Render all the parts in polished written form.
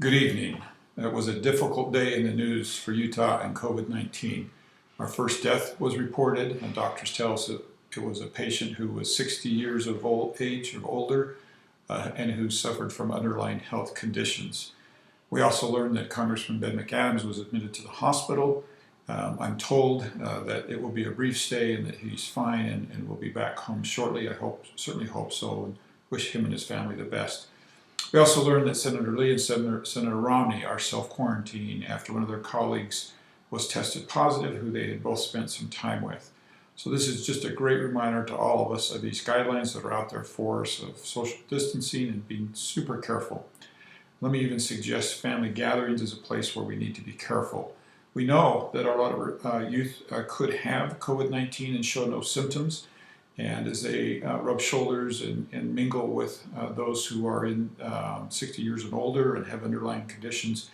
Good evening. It was a difficult day in the news for Utah and COVID-19. Our first death was reported, and doctors tell us that it was a patient who was 60 years of age or older and who suffered from underlying health conditions. We also learned that Congressman McAdams was admitted to the hospital. I'm told that it will be a brief stay and that he's fine and will be back home shortly. I certainly hope so, and wish him and his family the best. We also learned that Senator Lee and Senator Romney are self-quarantining after one of their colleagues was tested positive, who they had both spent some time with. So this is just a great reminder to all of us of these guidelines that are out there for us of social distancing and being super careful. Let me even suggest family gatherings as a place where we need to be careful. We know that a lot of youth could have COVID-19 and show no symptoms. And as they rub shoulders and mingle with those who are in 60 years and older and have underlying conditions,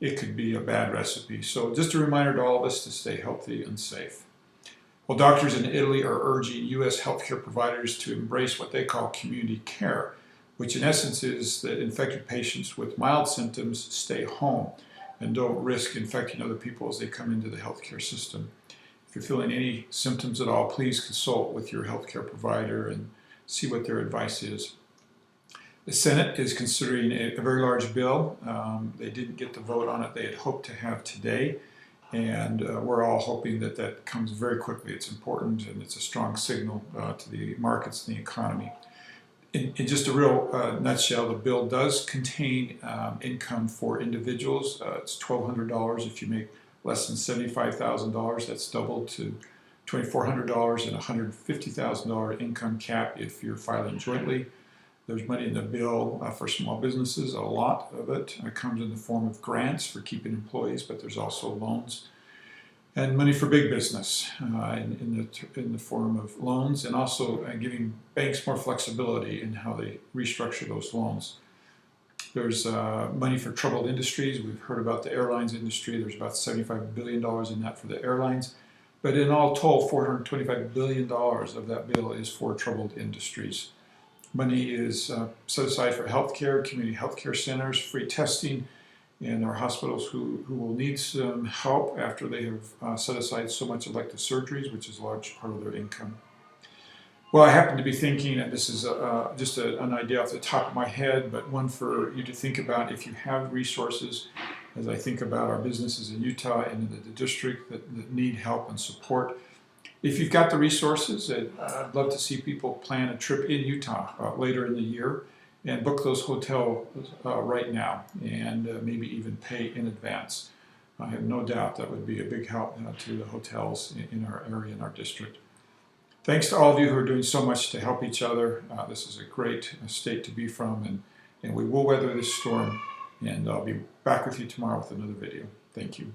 it could be a bad recipe. So just a reminder to all of us to stay healthy and safe. Well, doctors in Italy are urging U.S. healthcare providers to embrace what they call community care, which in essence is that infected patients with mild symptoms stay home and don't risk infecting other people as they come into the healthcare system. If you're feeling any symptoms at all, please consult with your healthcare provider and see what their advice is. The Senate is considering a very large bill. They didn't get the vote on it they had hoped to have today, and we're all hoping that that comes very quickly. It's important and it's a strong signal to the markets and the economy. In just a real nutshell, the bill does contain income for individuals. It's $1,200 if you make less than $75,000, that's doubled to $2,400 and $150,000 income cap if you're filing jointly. There's money in the bill for small businesses. A lot of it comes in the form of grants for keeping employees, but there's also loans. And money for big business in the form of loans, and also giving banks more flexibility in how they restructure those loans. There's money for troubled industries. We've heard about the airlines industry. There's about $75 billion in that for the airlines. But in all told, $425 billion of that bill is for troubled industries. Money is set aside for healthcare, community healthcare centers, free testing, and our hospitals who will need some help after they have set aside so much elective surgeries, which is a large part of their income. Well, I happen to be thinking, and this is just an idea off the top of my head, but one for you to think about if you have resources, as I think about our businesses in Utah and in the district that need help and support. If you've got the resources, I'd love to see people plan a trip in Utah later in the year and book those hotels right now and maybe even pay in advance. I have no doubt that would be a big help to the hotels in our area, in our district. Thanks to all of you who are doing so much to help each other. This is a great state to be from, and we will weather this storm. And I'll be back with you tomorrow with another video. Thank you.